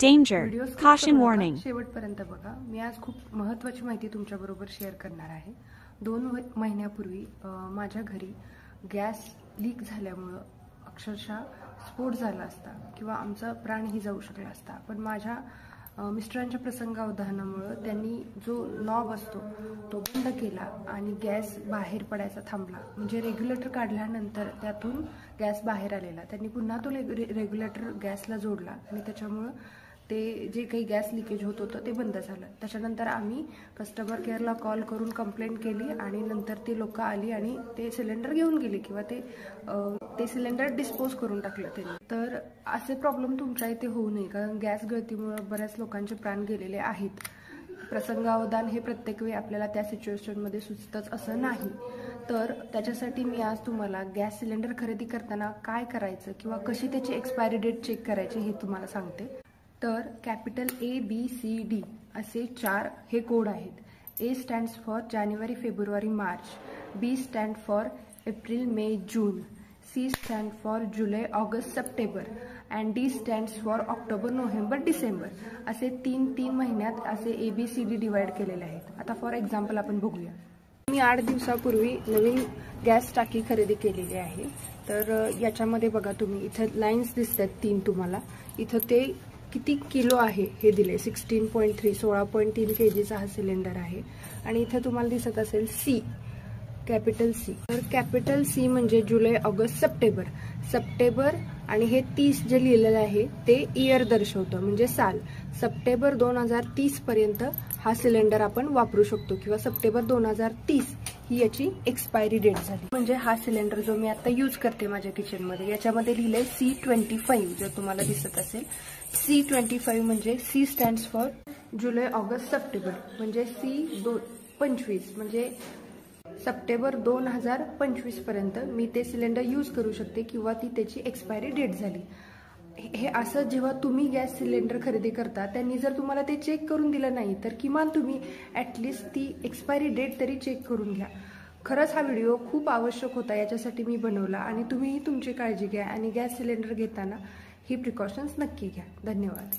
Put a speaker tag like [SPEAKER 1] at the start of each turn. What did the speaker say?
[SPEAKER 1] Danger.
[SPEAKER 2] Video skip
[SPEAKER 1] Caution
[SPEAKER 2] करू नका,
[SPEAKER 1] warning.
[SPEAKER 2] शेवटपर्यंत बघा। मी आज खूप महत्त्वाची माहिती तुमच्याबरोबर शेअर करणार आहे। 2 महिन्यापूर्वी माझ्या घरी गॅस लीक झाल्यामुळे अक्षरशः स्फोट झाला असता किंवा आमचा प्राणही जाऊ शकला असता, पण माझ्या मिस्टरांच्या प्रसंगावधानामुळे त्यांनी जो नॉब असतो तो बंद केला आणि गॅस बाहेर पडायचा थांबला। म्हणजे रेग्युलेटर काढल्यानंतर त्यातून गॅस बाहेर आलेला, त्यांनी पुन्हा तो रेग्युलेटर गॅसला जोडला आणि त्याच्यामुळे ते जे काही गॅस लिकेज होत होतं ते बंद झालं। त्याच्यानंतर आम्ही कस्टमर केअरला कॉल करून कंप्लेंट केली आणि नंतर ती लोक आली आणि ते सिलेंडर घेऊन गेले किंवा ते सिलेंडर डिस्पोज करून टाकलं त्यांनी। तर असे प्रॉब्लेम तुमच्या इथे होऊ नये, कारण गॅस गळतीमुळे बऱ्याच लोकांचे प्राण गेलेले आहेत। प्रसंगावधान हे प्रत्येक वेळी आपल्याला त्या सिच्युएशनमध्ये सुचतच असं नाही। तर त्याच्यासाठी मी आज तुम्हाला गॅस सिलेंडर खरेदी करताना काय करायचं किंवा कशी त्याची एक्सपायरी डेट चेक करायची हे तुम्हाला सांगते। तर कॅपिटल ABCD असे 4 हे कोड आहेत। A stands for January, February, March, B stand for April, may, June, C stand for July, August, September and D stands for October, November, December असे 3 महिन्यात असे ABCD डिवाइड केलेले आहेत। आता फॉर एक्झाम्पल आपण बघूया। मी 8 दिवसापूर्वी नवीन गॅस टाकी खरेदी केलेली आहे। तर याच्यामध्ये बघा तुम्ही इथं लाईन्स दिसतात 3 तुम्हाला। इथं ते किती किलो आहे हे दिले, 16.3 16.3 kgचा हा सिलेंडर आहे। आणि इथं तुम्हाला दिसत असेल C, कॅपिटल C। तर कॅपिटल C म्हणजे जुलै, ऑगस्ट, सप्टेंबर। सप्टेंबर आणि हे 30 जे लिहिलेलं आहे ते इयर दर्शवतं, म्हणजे साल। सप्टेंबर 2030 पर्यंत हा सिलेंडर आपण वापरू शकतो किंवा सप्टेंबर 2030 ही याची एक्सपायरी डेट झाली। म्हणजे हा सिलेंडर जो मी आता यूज करते माझ्या किचनमध्ये, याच्यामध्ये लिहिलंय C25, जर तुम्हाला दिसत असेल। C25 म्हणजे C stands for July, August, September, म्हणजे C25 म्हणजे सप्टेंबर 2025 पर्यंत मी ते सिलेंडर यूज करू शकते किंवा ती त्याची एक्सपायरी डेट झाली। हे असं जेव्हा तुम्ही गॅस सिलेंडर खरेदी करता त्यांनी जर तुम्हाला ते चेक करून दिलं नाही तर किमान तुम्ही ॲटलिस्ट ती एक्सपायरी डेट तरी चेक करून घ्या। खरंच हा व्हिडिओ खूप आवश्यक होता, याच्यासाठी मी बनवला आणि तुम्हीही तुमची काळजी घ्या आणि गॅस सिलेंडर घेताना ही प्रिकॉशन्स नक्की घ्या। धन्यवाद।